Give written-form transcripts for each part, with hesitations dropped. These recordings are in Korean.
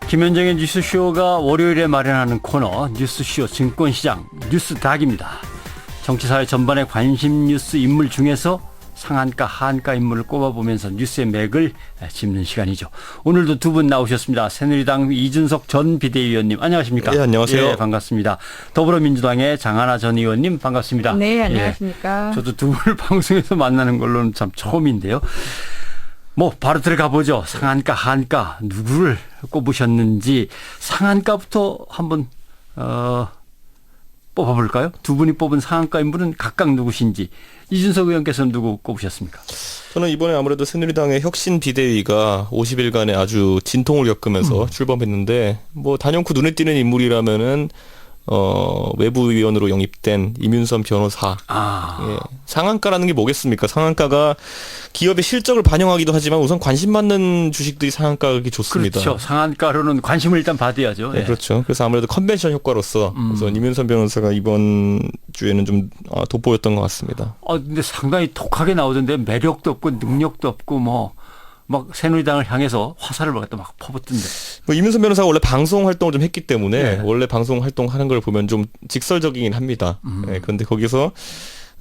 김현정의 뉴스쇼가 월요일에 마련하는 코너 뉴스쇼 증권시장 뉴스닥입니다. 정치사회 전반의 관심 뉴스 인물 중에서 상한가 하한가 인물을 꼽아보면서 뉴스의 맥을 짚는 시간이죠. 오늘도 두 분 나오셨습니다. 새누리당 이준석 전 비대위원님 안녕하십니까? 네, 안녕하세요. 예, 반갑습니다. 더불어민주당의 장하나 전 의원님 반갑습니다. 네, 안녕하십니까? 예, 저도 두 분을 방송에서 만나는 걸로는 참 처음인데요. 뭐 바로 들어가 보죠. 상한가 하한가 누구를 꼽으셨는지 상한가부터 한번 뽑아볼까요? 두 분이 뽑은 상한가 인물은 각각 누구신지 이준석 의원께서는 누구 꼽으셨습니까? 저는 이번에 아무래도 새누리당의 혁신 비대위가 50일간의 아주 진통을 겪으면서 출범했는데 뭐 단연코 눈에 띄는 인물이라면은 외부위원으로 영입된 이윤선 변호사. 예. 상한가라는 게 뭐겠습니까? 상한가가 기업의 실적을 반영하기도 하지만 우선 관심 받는 주식들이 상한가가 좋습니다. 그렇죠. 상한가로는 관심을 일단 받아야죠. 네, 예. 그렇죠. 그래서 아무래도 컨벤션 효과로서 우선 이윤선 변호사가 이번 주에는 좀 돋보였던 것 같습니다. 근데 상당히 독하게 나오던데 매력도 없고 능력도 없고 막 새누리당을 향해서 화살을 갖다 막 퍼붓던데. 뭐 이윤선 변호사가 원래 방송 활동을 좀 했기 때문에 네. 원래 방송 활동하는 걸 보면 좀 직설적이긴 합니다. 네, 그런데 거기서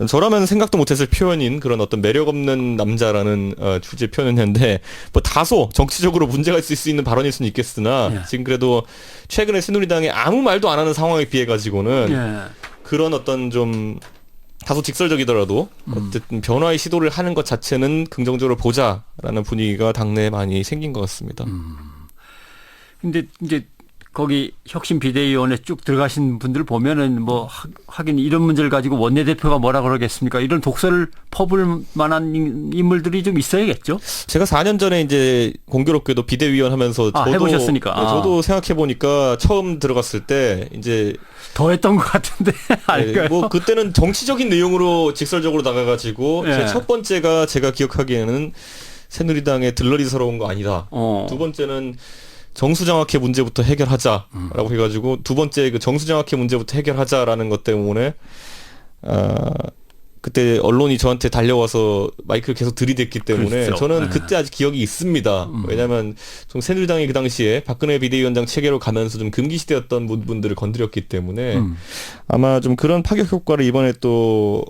저라면 생각도 못했을 표현인 그런 어떤 매력 없는 남자라는 주제 표현했는데 뭐 다소 정치적으로 문제가 있을 수 있는 발언일 수는 있겠으나 네. 지금 그래도 최근에 새누리당이 아무 말도 안 하는 상황에 비해 가지고는 예. 그런 어떤 좀 다소 직설적이더라도 어쨌든 변화의 시도를 하는 것 자체는 긍정적으로 보자라는 분위기가 당내에 많이 생긴 것 같습니다. 근데 이제 거기 혁신 비대위원회 쭉 들어가신 분들 보면은 뭐 하긴 이런 문제를 가지고 원내대표가 뭐라 그러겠습니까? 이런 독설을 퍼볼 만한 인물들이 좀 있어야겠죠? 제가 4년 전에 이제 공교롭게도 비대위원 하면서 저도 해보셨으니까. 네, 저도 생각해 보니까 처음 들어갔을 때 이제 더 했던 것 같은데 알까요? 뭐 그때는 정치적인 내용으로 직설적으로 나가가지고 예. 제 첫 번째가 제가 기억하기에는 새누리당의 들러리스러운 거 아니다. 두 번째는 정수장학회 문제부터 해결하자라고 해가지고 두 번째 그 정수장학회 문제부터 해결하자라는 것 때문에 그때 언론이 저한테 달려와서 마이크를 계속 들이댔기 때문에 그렇죠. 저는 그때 아직 기억이 있습니다. 왜냐하면 좀 새누리당이 그 당시에 박근혜 비대위원장 체계로 가면서 좀 금기시되었던 분들을 건드렸기 때문에 아마 좀 그런 파격 효과를 이번에 또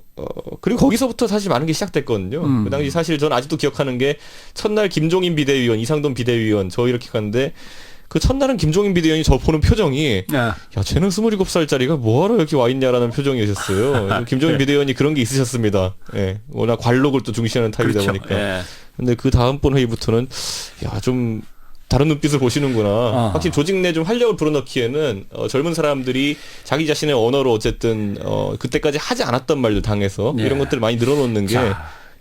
그리고 거기서부터 사실 많은 게 시작됐거든요. 그 당시 사실 저는 아직도 기억하는 게 첫날 김종인 비대위원, 이상돈 비대위원 저 이렇게 갔는데 그 첫날은 김종인 비대위원이 저 보는 표정이 야 쟤는 27살짜리가 뭐하러 이렇게 와 있냐라는 표정이셨어요. 김종인 비대위원이 그런 게 있으셨습니다. 예, 워낙 관록을 또 중시하는 타입이다 그렇죠. 보니까. 예. 근데 그 다음번 회의부터는 야 좀 다른 눈빛을 보시는구나. 확실히 조직 내 좀 활력을 불어넣기에는 젊은 사람들이 자기 자신의 언어로 어쨌든 그때까지 하지 않았던 말들 당해서 예. 이런 것들을 많이 늘어놓는 게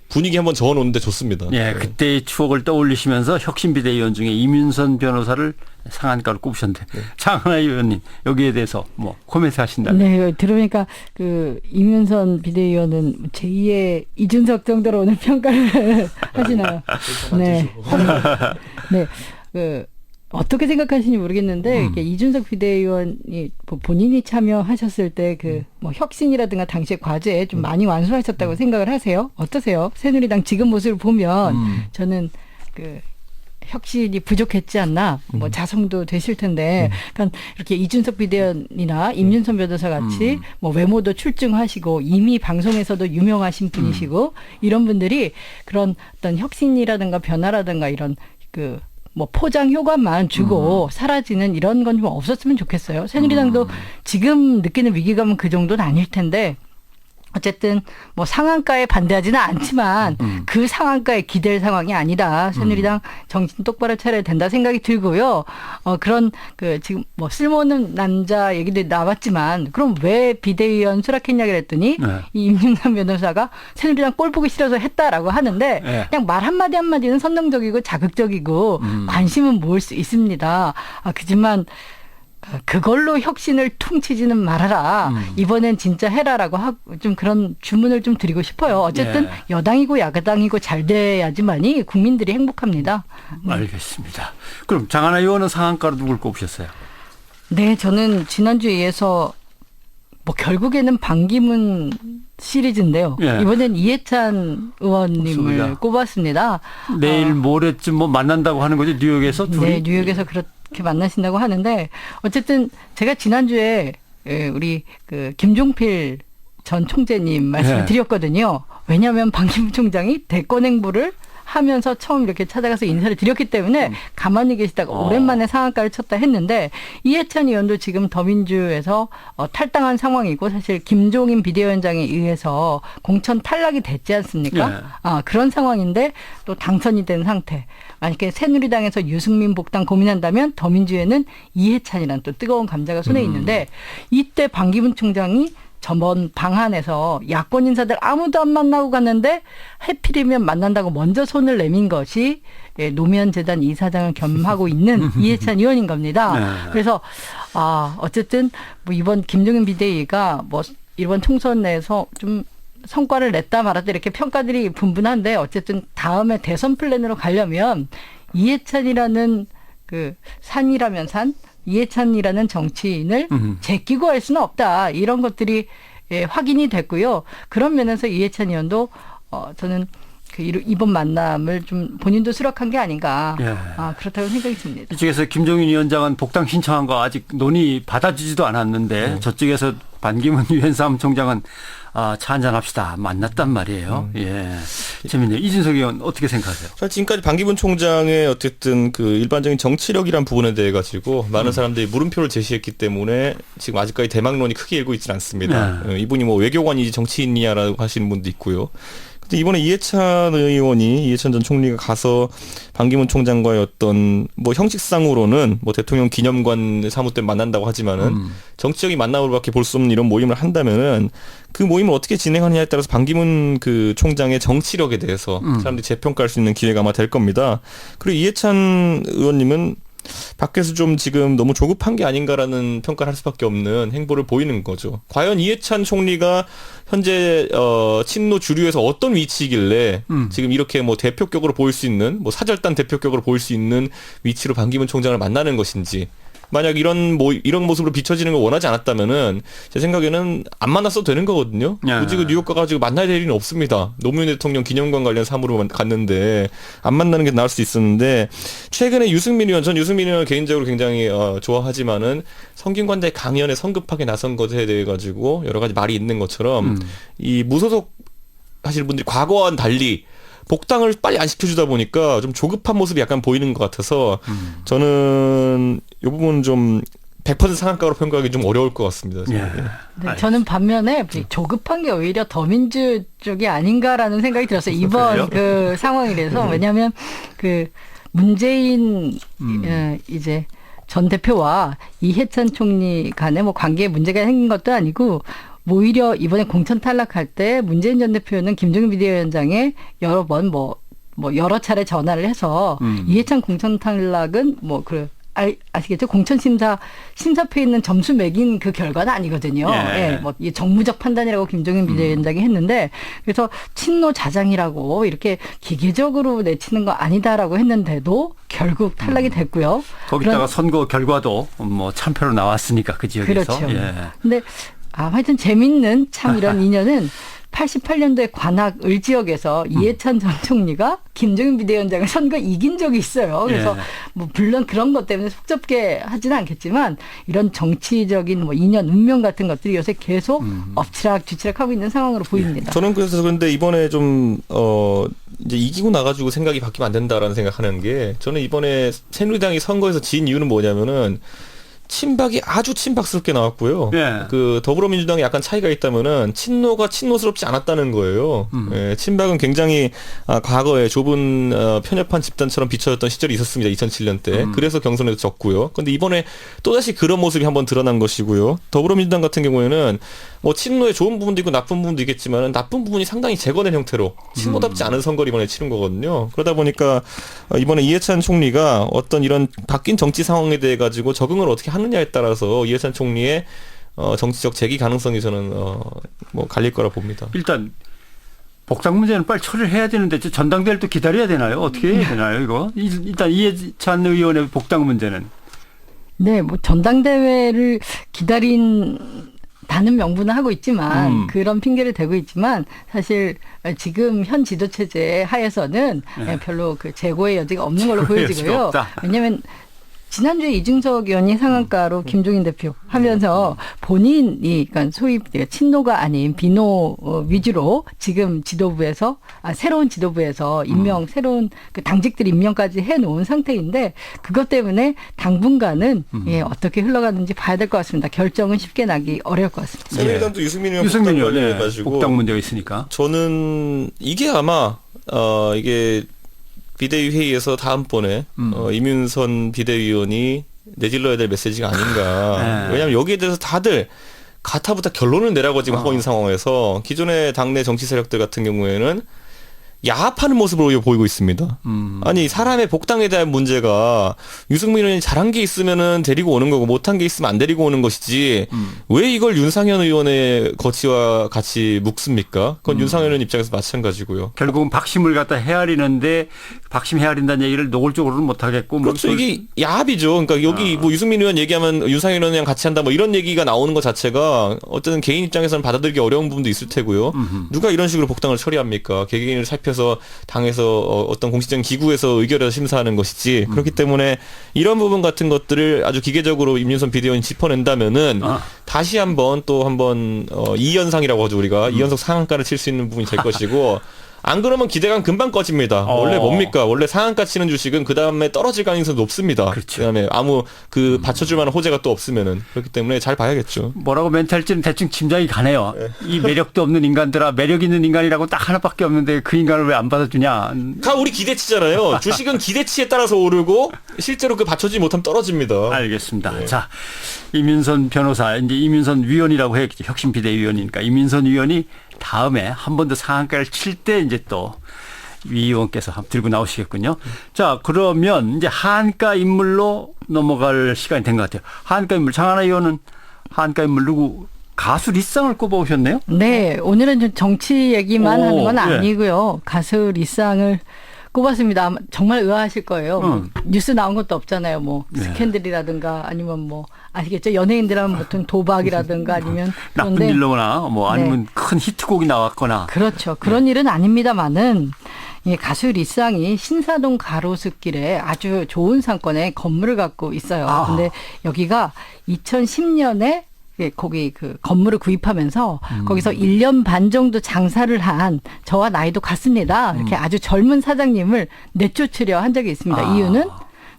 분위기 한번 저어놓는데 좋습니다. 예, 그때의 추억을 떠올리시면서 혁신 비대위원 중에 이윤선 변호사를 상한가로 꼽으셨는데 장하나 의원님 여기에 대해서 뭐 코멘트 하신다면. 네, 들으니까 그 이윤선 비대위원은 제2의 이준석 정도로 오늘 평가를 하시나요? 네. 네. 어떻게 생각하시는지 모르겠는데 이렇게 이준석 비대위원이 본인이 참여하셨을 때 그 뭐 혁신이라든가 당시의 과제에 좀 많이 완수하셨다고 생각을 하세요? 어떠세요? 새누리당 지금 모습을 보면 저는 그 혁신이 부족했지 않나, 뭐 자성도 되실 텐데, 그러니까 이렇게 이준석 비대위원이나 임윤선 변호사 같이 뭐 외모도 출중하시고 이미 방송에서도 유명하신 분이시고 이런 분들이 그런 어떤 혁신이라든가 변화라든가 이런 그 뭐 포장 효과만 주고 사라지는 이런 건 좀 없었으면 좋겠어요. 새누리당도 지금 느끼는 위기감은 그 정도는 아닐 텐데 어쨌든 뭐 상한가에 반대하지는 않지만 그 상한가에 기댈 상황이 아니다. 새누리당 정신 똑바로 차려야 된다 생각이 들고요. 그런 그 지금 뭐 쓸모없는 남자 얘기도 나왔지만 그럼 왜 비대위원 수락했냐 그랬더니 이 임윤선 변호사가 새누리당 꼴 보기 싫어서 했다라고 하는데 그냥 말 한마디 한마디는 선정적이고 자극적이고 관심은 모을 수 있습니다. 그렇지만 그걸로 혁신을 퉁치지는 말아라. 이번엔 진짜 해라라고 하고 좀 그런 주문을 좀 드리고 싶어요. 어쨌든 여당이고 야당이고 잘 돼야지만이 국민들이 행복합니다. 알겠습니다. 그럼 장하나 의원은 상한가로 누굴 꼽으셨어요? 네, 저는 지난주에 이어서 뭐 결국에는 반기문 시리즈인데요. 예. 이번엔 이해찬 의원님을 맞습니다. 꼽았습니다. 내일 모레쯤 뭐 만난다고 하는 거죠? 뉴욕에서 둘이? 네, 뉴욕에서 이렇게 만나신다고 하는데 어쨌든 제가 지난주에 우리 그 김종필 전 총재님 말씀을 네. 드렸거든요. 왜냐하면 반기문 총장이 대권 행보를 하면서 처음 이렇게 찾아가서 인사를 드렸기 때문에 가만히 계시다가 오랜만에 상한가를 쳤다 했는데 이해찬 의원도 지금 더민주에서 탈당한 상황이고 사실 김종인 비대위원장에 의해서 공천 탈락이 됐지 않습니까? 네. 그런 상황인데 또 당선이 된 상태. 만약에 새누리당에서 유승민 복당 고민한다면 더민주에는 이해찬이라는 또 뜨거운 감자가 손에 있는데 이때 반기문 총장이 저번 방한에서 야권 인사들 아무도 안 만나고 갔는데 해필이면 만난다고 먼저 손을 내민 것이 노무현재단 이사장을 겸하고 있는 이해찬 의원인 겁니다. 네. 그래서 어쨌든 뭐 이번 김종인 비대위가 뭐 이번 총선 내에서 좀 성과를 냈다 말았다 이렇게 평가들이 분분한데 어쨌든 다음에 대선 플랜으로 가려면 이해찬이라는 그 산이라면 산 이해찬이라는 정치인을 제끼고 할 수는 없다. 이런 것들이 확인이 됐고요. 그런 면에서 이해찬 의원도 저는 이번 만남을 좀 본인도 수락한 게 아닌가. 그렇다고 생각이 듭니다. 이쪽에서 김종인 위원장은 복당 신청한 거 아직 논의 받아주지도 않았는데 저쪽에서 반기문 유엔 사무총장은 차 한잔 합시다. 만났단 말이에요. 예. 재밌네요. 이준석 의원 어떻게 생각하세요? 사실 지금까지 반기문 총장의 어쨌든 그 일반적인 정치력이란 부분에 대해 가지고 많은 사람들이 물음표를 제시했기 때문에 지금 아직까지 대망론이 크게 일고 있지는 않습니다. 네. 이분이 뭐 외교관이지 정치인이냐라고 하시는 분도 있고요. 근데 이번에 이해찬 전 총리가 가서 반기문 총장과의 어떤 뭐 형식상으로는 뭐 대통령 기념관 사무 때 만난다고 하지만은 정치적인 만남으로밖에 볼 수 없는 이런 모임을 한다면은 그 모임을 어떻게 진행하느냐에 따라서 반기문 그 총장의 정치력에 대해서 사람들이 재평가할 수 있는 기회가 아마 될 겁니다. 그리고 이해찬 의원님은 밖에서 좀 지금 너무 조급한 게 아닌가라는 평가를 할 수밖에 없는 행보를 보이는 거죠. 과연 이해찬 총리가 현재 친노 주류에서 어떤 위치이길래 지금 이렇게 뭐 대표격으로 보일 수 있는 뭐 사절단 대표격으로 보일 수 있는 위치로 반기문 총장을 만나는 것인지 만약 이런 모습으로 비춰지는 걸 원하지 않았다면은 제 생각에는 안 만났어도 되는 거거든요. 굳이 그 뉴욕 가가지고 만나야 될 일은 없습니다. 노무현 대통령 기념관 관련 사무로 갔는데 안 만나는 게 나을 수 있었는데 최근에 유승민 의원 개인적으로 굉장히 좋아하지만은 성균관대 강연에 성급하게 나선 것에 대해 가지고 여러 가지 말이 있는 것처럼 이 무소속 하시는 분들이 과거와는 달리 복당을 빨리 안 시켜주다 보니까 좀 조급한 모습이 약간 보이는 것 같아서 저는 이 부분 좀 100% 상한가로 평가하기 좀 어려울 것 같습니다. 네, 저는 반면에 조급한 게 오히려 더민주 쪽이 아닌가라는 생각이 들었어요. 이번 그 상황이라서 왜냐하면 그 문재인 이제 전 대표와 이해찬 총리 간에 뭐 관계에 문제가 생긴 것도 아니고. 오히려 이번에 공천 탈락할 때 문재인 전 대표는 김종인 비대위원장에 여러 번 여러 차례 전화를 해서 이해찬 공천 탈락은 아시겠죠? 공천 심사표에 있는 점수 매긴 그 결과는 아니거든요. 이 정무적 판단이라고 김종인 비대위원장이 했는데 그래서 친노 자장이라고 이렇게 기계적으로 내치는 거 아니다라고 했는데도 결국 탈락이 됐고요. 거기다가 선거 결과도 뭐 참패로 나왔으니까 그 지역에서. 그렇죠. 근데 하여튼 재밌는 참 이런 인연은 88년도에 관악 을 지역에서 이해찬 전 총리가 김종인 비대위원장을 선거 이긴 적이 있어요. 그래서 뭐 물론 그런 것 때문에 속좁게 하지는 않겠지만 이런 정치적인 뭐 인연, 운명 같은 것들이 요새 계속 엎치락뒤치락 하고 있는 상황으로 보입니다. 저는 그래서 그런데 이번에 좀 이제 이기고 나가지고 생각이 바뀌면 안 된다라는 생각하는 게 저는 이번에 새누리당이 선거에서 진 이유는 뭐냐면은 친박이 아주 친박스럽게 나왔고요. 그 더불어민주당에 약간 차이가 있다면은 친노가 친노스럽지 않았다는 거예요. 친박은 굉장히 과거에 좁은 편협한 집단처럼 비춰졌던 시절이 있었습니다. 2007년 때. 그래서 경선에도 졌고요. 그런데 이번에 또다시 그런 모습이 한번 드러난 것이고요. 더불어민주당 같은 경우에는 뭐 친노의 좋은 부분도 있고 나쁜 부분도 있겠지만 나쁜 부분이 상당히 제거된 형태로 친노답지 않은 선거를 이번에 치른 거거든요. 그러다 보니까 이번에 이해찬 총리가 어떤 이런 바뀐 정치 상황에 대해 가지고 적응을 어떻게 하느냐에 따라서 이해찬 총리의 정치적 재기 가능성이 저는 뭐 갈릴 거라 봅니다. 일단 복당 문제는 빨리 처리를 해야 되는데 전당대회를 또 기다려야 되나요? 어떻게 해야 되나요, 이거? 일단 이해찬 의원의 복당 문제는. 네, 뭐 전당대회를 다는 명분을 하고 있지만 그런 핑계를 대고 있지만 사실 지금 현 지도체제 하에서는 별로 그 재고의 여지가 없는 걸로 보여지고요. 왜냐하면 지난주에 이중석 의원이 상한가로 김종인 대표 하면서 본인이 그러니까 소위 친노가 아닌 비노 위주로 지금 지도부에서 새로운 지도부에서 새로운 그 당직들 임명까지 해놓은 상태인데 그것 때문에 당분간은 어떻게 흘러가는지 봐야 될 것 같습니다. 결정은 쉽게 나기 어려울 것 같습니다. 새누리당도 유승민 의원 유승민 복당 의원 관련해가지고 복당 문제가 있으니까. 저는 이게 아마 이게 비대위 회의에서 다음번에 이민선 비대위원이 내질러야 될 메시지가 아닌가. 네. 왜냐하면 여기에 대해서 다들 가타부터 결론을 내라고 지금 하고 있는 상황에서 기존의 당내 정치 세력들 같은 경우에는 야합하는 모습으로 보이고 있습니다. 아니 사람의 복당에 대한 문제가 유승민 의원이 잘한 게 있으면은 데리고 오는 거고 못한 게 있으면 안 데리고 오는 것이지 왜 이걸 윤상현 의원의 거치와 같이 묶습니까? 그건 윤상현 의원 입장에서 마찬가지고요. 결국은 박심을 갖다 헤아리는데 박심 헤아린다는 얘기를 노골적으로는 못하겠고. 그렇죠. 이게 야합이죠. 그러니까 여기 뭐 유승민 의원 얘기하면 윤상현 의원이랑 같이 한다 뭐 이런 얘기가 나오는 것 자체가 어쨌든 개인 입장에서는 받아들이기 어려운 부분도 있을 테고요. 누가 이런 식으로 복당을 처리합니까? 개개인을 살펴서 당에서 어떤 공식적인 기구에서 의결해서 심사하는 것이지. 그렇기 때문에 이런 부분 같은 것들을 아주 기계적으로 임윤선 비대위원이 짚어낸다면은 다시 한번 이연상이라고 하죠. 우리가 이연속 상한가를 칠 수 있는 부분이 될 것이고 안 그러면 기대감 금방 꺼집니다. 원래 뭡니까? 원래 상한가 치는 주식은 그 다음에 떨어질 가능성이 높습니다. 그렇죠. 그다음에 아무 그 받쳐줄 만한 호재가 또 없으면은 그렇기 때문에 잘 봐야겠죠. 뭐라고 멘트할지는 대충 짐작이 가네요. 이 매력도 없는 인간들아 매력 있는 인간이라고 딱 하나밖에 없는데 그 인간을 왜 안 받아주냐. 다 우리 기대치잖아요. 주식은 기대치에 따라서 오르고 실제로 그 받쳐주지 못하면 떨어집니다. 알겠습니다. 네. 자, 이민선 변호사, 이제 이민선 위원이라고 해야겠죠. 혁신 비대위원이니까 이민선 위원이 다음에 한 번 더 상한가를 칠 때 이제 또 위 의원께서 들고 나오시겠군요. 자, 그러면 이제 하한가 인물로 넘어갈 시간이 된 것 같아요. 하한가 인물, 장하나 의원은 하한가 인물 누구? 가수 리쌍을 꼽아오셨네요? 네, 오늘은 좀 정치 얘기만 하는 건 아니고요. 가수 리쌍을 꼽았습니다. 아마 정말 의아하실 거예요. 뉴스 나온 것도 없잖아요. 뭐 스캔들이라든가 아니면 뭐 아시겠죠? 연예인들 하면 보통 도박이라든가 아니면 나쁜 일로거나 뭐 아니면 큰 히트곡이 나왔거나. 그렇죠. 그런 일은 아닙니다만은 가수 리쌍이 신사동 가로수길에 아주 좋은 상권에 건물을 갖고 있어요. 근데 여기가 2010년에 거기 그 건물을 구입하면서 거기서 1년 반 정도 장사를 한 저와 나이도 같습니다. 이렇게 아주 젊은 사장님을 내쫓으려 한 적이 있습니다. 이유는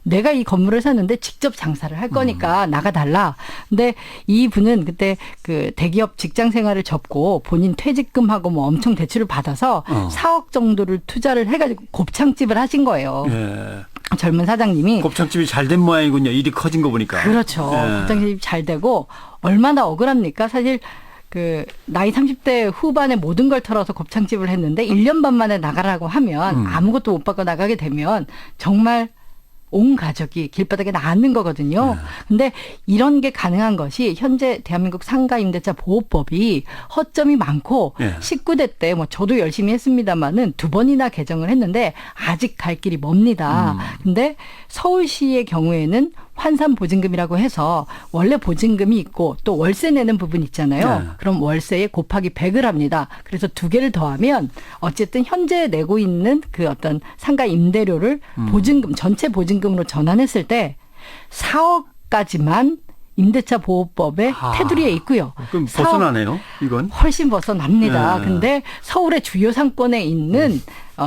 내가 이 건물을 샀는데 직접 장사를 할 거니까 나가달라. 근데 이 분은 그때 그 대기업 직장 생활을 접고 본인 퇴직금하고 뭐 엄청 대출을 받아서 4억 정도를 투자를 해가지고 곱창집을 하신 거예요. 예. 젊은 사장님이. 곱창집이 잘 된 모양이군요. 일이 커진 거 보니까. 그렇죠. 곱창집이 잘 되고 얼마나 억울합니까? 사실 그 나이 30대 후반에 모든 걸 털어서 곱창집을 했는데 1년 반 만에 나가라고 하면 아무것도 못 받고 나가게 되면 정말 온 가족이 길바닥에 나앉는 거거든요. 근데 이런 게 가능한 것이 현재 대한민국 상가임대차 보호법이 허점이 많고 19대 때 뭐 저도 열심히 했습니다마는 2번이나 개정을 했는데 아직 갈 길이 멉니다. 근데 서울시의 경우에는 환산 보증금이라고 해서 원래 보증금이 있고 또 월세 내는 부분 있잖아요. 그럼 월세에 곱하기 100을 합니다. 그래서 2개를 더하면 어쨌든 현재 내고 있는 그 어떤 상가 임대료를 보증금 전체 보증금으로 전환했을 때 4억까지만 임대차 보호법의 테두리에 있고요. 그럼 벗어나네요, 이건. 훨씬 벗어납니다. 근데 서울의 주요 상권에 있는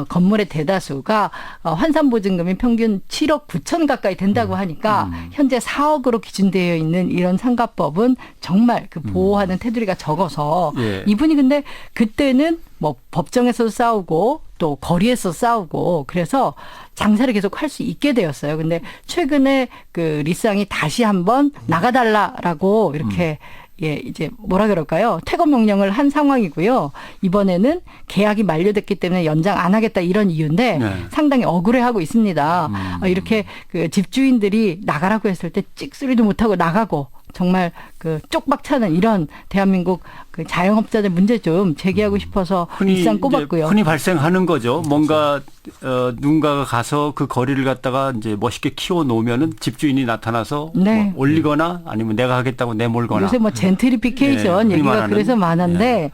건물의 대다수가 환산보증금이 평균 7억 9천 가까이 된다고 하니까 현재 4억으로 기준되어 있는 이런 상가법은 정말 그 보호하는 테두리가 적어서 이분이 근데 그때는 뭐 법정에서 싸우고 또 거리에서 싸우고 그래서 장사를 계속 할 수 있게 되었어요. 근데 최근에 그 리쌍이 다시 한번 나가달라라고 이렇게 이제 뭐라 그럴까요? 퇴거 명령을 한 상황이고요. 이번에는 계약이 만료됐기 때문에 연장 안 하겠다 이런 이유인데 상당히 억울해하고 있습니다. 이렇게 그 집주인들이 나가라고 했을 때 찍소리도 못하고 나가고 정말 그 쪽박 차는 이런 대한민국 그 자영업자들 문제 좀 제기하고 싶어서 일상 꼽았고요. 흔히 발생하는 거죠. 뭔가 누군가가 가서 그 거리를 갖다가 이제 멋있게 키워 놓으면은 집주인이 나타나서 뭐 올리거나 아니면 내가 하겠다고 내몰거나. 요새 뭐 젠트리피케이션 얘기가 그래서 많은데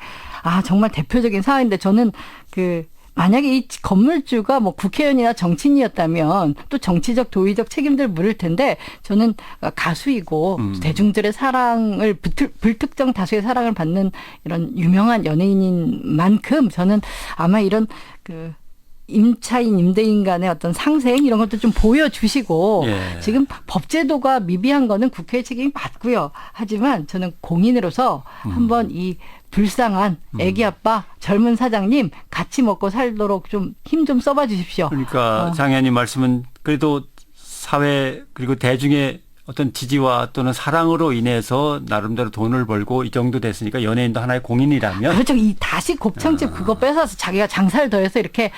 정말 대표적인 사안인데 저는 그 만약에 이 건물주가 뭐 국회의원이나 정치인이었다면 또 정치적 도의적 책임들 물을 텐데 저는 가수이고 대중들의 사랑을 불특정 다수의 사랑을 받는 이런 유명한 연예인인 만큼 저는 아마 이런 그 임차인, 임대인 간의 어떤 상생 이런 것도 좀 보여주시고 예. 지금 법제도가 미비한 거는 국회의 책임이 맞고요. 하지만 저는 공인으로서 한번 이 불쌍한 애기 아빠 젊은 사장님 같이 먹고 살도록 좀 힘 좀 써봐 주십시오. 그러니까 장 의원님 말씀은 그래도 사회 그리고 대중의 어떤 지지와 또는 사랑으로 인해서 나름대로 돈을 벌고 이 정도 됐으니까 연예인도 하나의 공인이라면 그렇죠. 이 다시 곱창집 그거 뺏어서 자기가 장사를 더해서 이렇게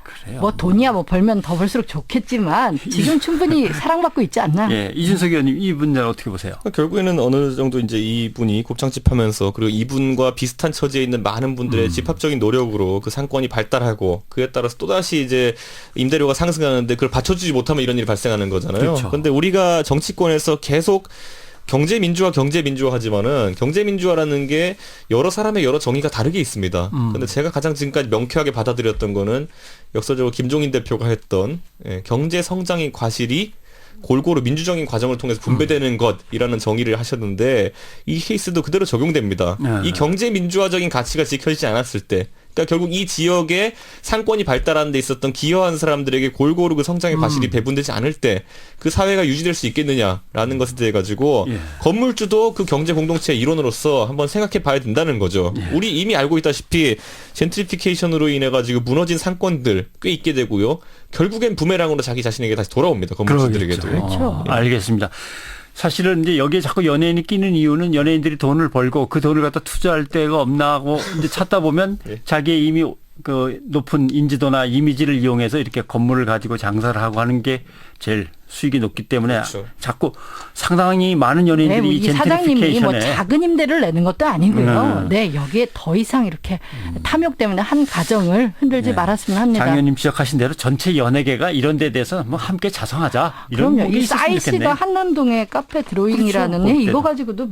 그래요. 뭐 돈이야 뭐 벌면 더 벌수록 좋겠지만 지금 충분히 사랑받고 있지 않나. 예, 이준석 의원님 이 문제는 어떻게 보세요? 결국에는 어느 정도 이제 이분이 곱창집 하면서 그리고 이분과 비슷한 처지에 있는 많은 분들의 집합적인 노력으로 그 상권이 발달하고 그에 따라서 또다시 이제 임대료가 상승하는데 그걸 받쳐주지 못하면 이런 일이 발생하는 거잖아요. 그렇죠. 그런데 우리가 정치권에서 계속 경제민주화 하지만은 경제민주화라는 게 여러 사람의 여러 정의가 다르게 있습니다. 근데 제가 가장 지금까지 명쾌하게 받아들였던 거는 역사적으로 김종인 대표가 했던 경제 성장의 과실이 골고루 민주적인 과정을 통해서 분배되는 것이라는 정의를 하셨는데 이 케이스도 그대로 적용됩니다. 이 경제 민주화적인 가치가 지켜지지 않았을 때 그러니까 결국 이 지역에 상권이 발달하는 데 있었던 기여한 사람들에게 골고루 그 성장의 과실이 배분되지 않을 때 그 사회가 유지될 수 있겠느냐라는 것에 대해 가지고 건물주도 그 경제 공동체의 일원으로서 한번 생각해 봐야 된다는 거죠. 우리 이미 알고 있다시피 젠트리피케이션으로 인해 가지고 무너진 상권들 꽤 있게 되고요. 결국엔 부메랑으로 자기 자신에게 다시 돌아옵니다. 건물주들에게도. 그렇죠. 알겠습니다. 사실은 이제 여기에 자꾸 연예인이 끼는 이유는 연예인들이 돈을 벌고 그 돈을 갖다 투자할 데가 없나 하고 이제 찾다 보면 자기의 이미 그 높은 인지도나 이미지를 이용해서 이렇게 건물을 가지고 장사를 하고 하는 게 제일 수익이 높기 때문에 그렇죠. 자꾸 상당히 많은 연예인들이 네, 이 이 사장님이 뭐 젠트리피케이션에 작은 임대를 내는 것도 아니고요. 네, 여기에 더 이상 이렇게 탐욕 때문에 한 가정을 흔들지 말았으면 합니다. 장 의원님 지적하신 대로 전체 연예계가 이런 데 대해서 뭐 함께 자성하자. 이런 그럼요. 목이 이 있었으면 싸이 좋겠네. 씨가 한남동의 카페 드로잉이라는 그렇죠. 이거 가지고도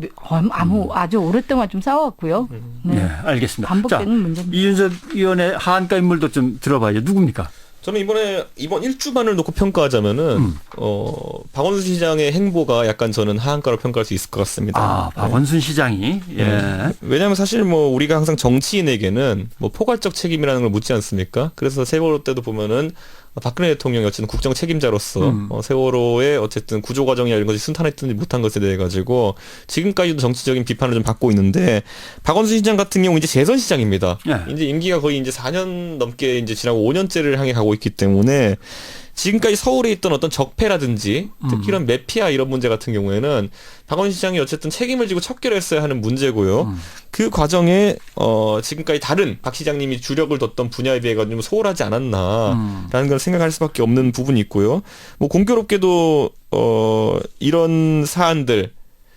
아주 오랫동안 좀 싸웠고요. 네. 네, 알겠습니다. 반복되는 자, 문제입니다. 이준석 의원의 하한가 인물도 좀 들어봐야죠. 누굽니까? 저는 이번 일주만을 놓고 평가하자면은 박원순 시장의 행보가 약간 저는 하한가로 평가할 수 있을 것 같습니다. 아, 박원순 시장이. 예. 왜냐하면 사실 뭐 우리가 항상 정치인에게는 뭐 포괄적 책임이라는 걸 묻지 않습니까? 그래서 세월호 때도 보면은 박근혜 대통령이 어쨌든 국정 책임자로서 세월호의 어쨌든 구조 과정이나 이런 것이 순탄했든지 못한 것에 대해 가지고 지금까지도 정치적인 비판을 좀 받고 있는데 박원순 시장 같은 경우 이제 재선 시장입니다. 예. 이제 임기가 거의 이제 4년 넘게 이제 지나고 5년째를 향해 가고 있기 때문에 지금까지 서울에 있던 어떤 적폐라든지 특히 이런 매피아 이런 문제 같은 경우에는 박원순 시장이 어쨌든 책임을 지고 척결했어야 하는 문제고요. 그 과정에 지금까지 다른 박 시장님이 주력을 뒀던 분야에 비해 가지고 좀 소홀하지 않았나라는 걸 생각할 수밖에 없는 부분이 있고요. 뭐 공교롭게도 이런 사안들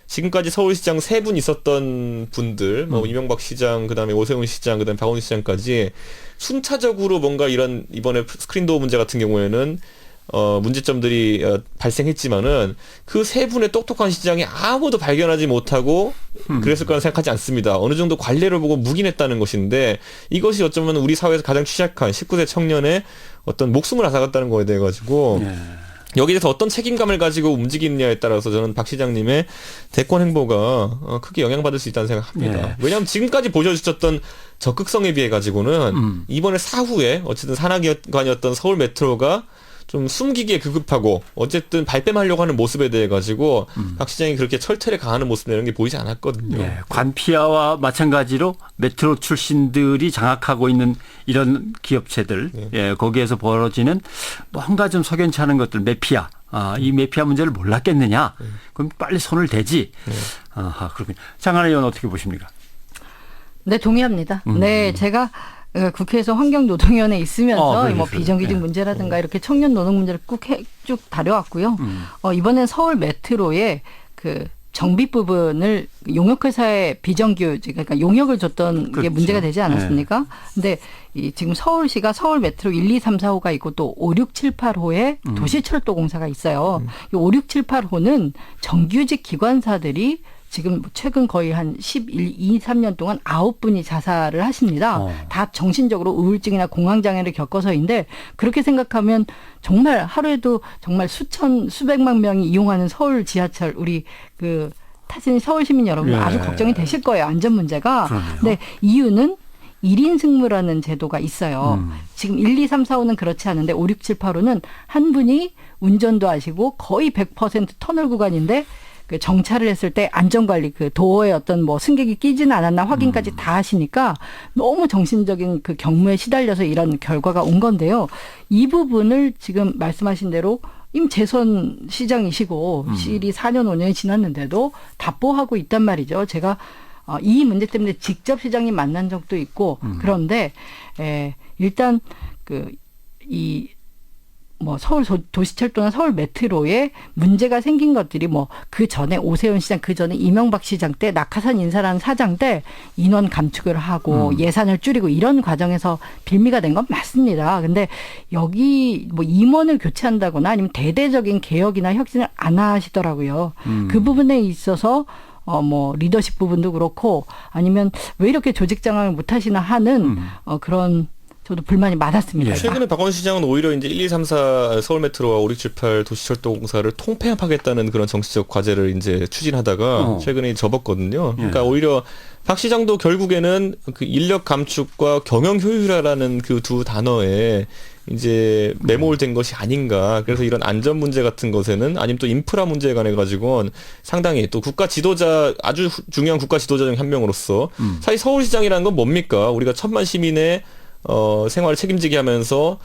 지금까지 서울시장 세 분 있었던 분들, 뭐 이명박 시장, 그다음에 오세훈 시장, 그다음에 박원순 시장까지 순차적으로 뭔가 이런 이번에 스크린도어 문제 같은 경우에는 문제점들이 발생했지만은 그 세 분의 똑똑한 시장이 아무도 발견하지 못하고 그랬을 거라는 생각하지 않습니다. 어느 정도 관례를 보고 묵인했다는 것인데 이것이 어쩌면 우리 사회에서 가장 취약한 19세 청년의 어떤 목숨을 앗아갔다는 거에 대해 가지고 여기에 대해서 어떤 책임감을 가지고 움직이느냐에 따라서 저는 박 시장님의 대권 행보가 크게 영향받을 수 있다는 생각합니다. 왜냐하면 지금까지 보여주셨던 적극성에 비해 가지고는 이번에 사후에 어쨌든 산하기관이었던 서울 메트로가 좀 숨기기에 급급하고 어쨌든 발뺌하려고 하는 모습에 대해 가지고 박 시장이 그렇게 철퇴를 가하는 모습 내는 게 보이지 않았거든요. 예, 관피아와 마찬가지로 메트로 출신들이 장악하고 있는 이런 기업체들, 예, 거기에서 벌어지는 뭔가 좀 석연치 않은 것들, 매피아. 이 매피아 문제를 몰랐겠느냐? 그럼 빨리 손을 대지. 아하, 그렇군요. 장하나 의원 어떻게 보십니까? 네, 동의합니다. 네, 제가 국회에서 환경노동위원회에 있으면서 뭐 비정규직 문제라든가 이렇게 청년 노동 문제를 쭉 다뤄왔고요. 이번엔 서울 메트로의 그 정비 부분을 용역회사의 비정규직, 그러니까 용역을 줬던 게 문제가 되지 않았습니까? 근데 지금 서울시가 서울 메트로 1, 2, 3, 4호가 있고 또 5, 6, 7, 8호에 도시철도공사가 있어요. 이 5, 6, 7, 8호는 정규직 기관사들이 지금 최근 거의 한 2, 3년 동안 9분이 자살을 하십니다. 다 정신적으로 우울증이나 공황장애를 겪어서인데 그렇게 생각하면 정말 하루에도 정말 수백만 명이 이용하는 서울 지하철 우리 그 타시는 서울 시민 여러분 아주 걱정이 되실 거예요. 안전 문제가. 근데 이유는 1인 승무라는 제도가 있어요. 지금 1, 2, 3, 4, 5는 그렇지 않은데 5, 6, 7, 8, 5는 한 분이 운전도 하시고 거의 100% 터널 구간인데 그 정차를 했을 때 안전관리 그 도어에 어떤 뭐 승객이 끼지는 않았나 확인까지 다 하시니까 너무 정신적인 그 경무에 시달려서 이런 결과가 온 건데요. 이 부분을 지금 말씀하신 대로 임재선 시장이시고 실이 4년 5년이 지났는데도 답보하고 있단 말이죠. 제가 이 문제 때문에 직접 시장님 만난 적도 있고 그런데 일단 서울 도시철도나 서울 메트로에 문제가 생긴 것들이 그 전에 오세훈 시장, 그 전에 이명박 시장 때 낙하산 인사라는 사장 때 인원 감축을 하고 예산을 줄이고 이런 과정에서 빌미가 된 건 맞습니다. 근데 여기 임원을 교체한다거나 아니면 대대적인 개혁이나 혁신을 안 하시더라고요. 그 부분에 있어서 리더십 부분도 그렇고 아니면 왜 이렇게 조직 장악을 못 하시나 하는 그런 저도 불만이 많았습니다. 최근에 박원순 시장은 오히려 이제 1, 2, 3, 4 서울 메트로와 5, 6, 7, 8 도시철도공사를 통폐합하겠다는 그런 정치적 과제를 이제 추진하다가 최근에 접었거든요. 그러니까 오히려 박 시장도 결국에는 그 인력 감축과 경영 효율화라는 그 두 단어에 이제 매몰된 것이 아닌가. 그래서 이런 안전 문제 같은 것에는 아니면 또 인프라 문제에 관해 가지고는 상당히 또 국가 지도자 아주 중요한 국가 지도자 중 한 명으로서 사실 서울시장이라는 건 뭡니까? 우리가 1,000만 시민의 생활을 책임지게 하면서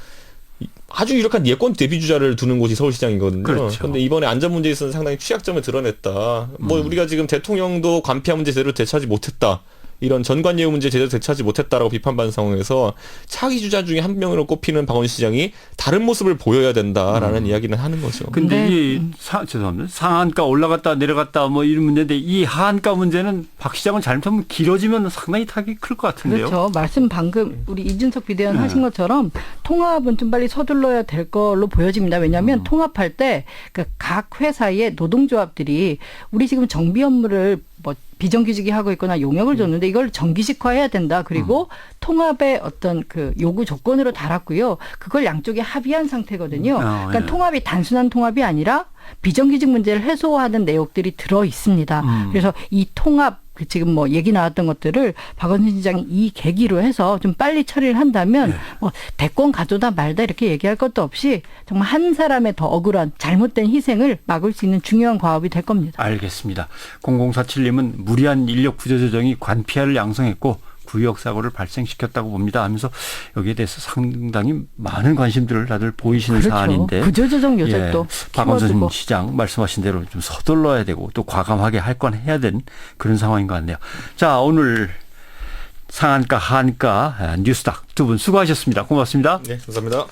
아주 유력한 예권 대비주자를 두는 곳이 서울시장이거든요. 그런데 그렇죠. 이번에 안전 문제에 있어서 상당히 취약점을 드러냈다. 우리가 지금 대통령도 관피아 문제 제대로 대처하지 못했다. 이런 전관예우 문제 제대로 대처하지 못했다라고 비판받는 상황에서 차기 주자 중에 한 명으로 꼽히는 박원순 시장이 다른 모습을 보여야 된다라는 이야기는 하는 거죠. 근데 죄송합니다. 상한가 올라갔다 내려갔다 이런 문제인데 이 하한가 문제는 박 시장은 잘못하면 길어지면 상당히 타격이 클 것 같은데요. 그렇죠. 말씀 방금 우리 이준석 비대위원 하신 것처럼 통합은 좀 빨리 서둘러야 될 걸로 보여집니다. 왜냐하면 통합할 때 각 회사의 노동조합들이 우리 지금 정비 업무를 비정규직이 하고 있거나 용역을 줬는데 이걸 정규직화해야 된다. 그리고 통합의 어떤 그 요구 조건으로 달았고요. 그걸 양쪽이 합의한 상태거든요. 그러니까 통합이 단순한 통합이 아니라 비정규직 문제를 해소하는 내용들이 들어 있습니다. 그래서 이 통합 지금 얘기 나왔던 것들을 박원순 시장이 이 계기로 해서 좀 빨리 처리를 한다면 대권 가져다 말다 이렇게 얘기할 것도 없이 정말 한 사람의 더 억울한 잘못된 희생을 막을 수 있는 중요한 과업이 될 겁니다. 알겠습니다. 0047님은 무리한 인력 구조 조정이 관피아를 양성했고 구역 사고를 발생시켰다고 봅니다 하면서 여기에 대해서 상당히 많은 관심들을 다들 보이시는 그렇죠. 사안인데 구조조정 요새 또 박원순 시장 말씀하신 대로 좀 서둘러야 되고 또 과감하게 할 건 해야 되는 그런 상황인 것 같네요. 자, 오늘 상한가 하한가 뉴스닥 두 분 수고하셨습니다. 고맙습니다. 네, 감사합니다.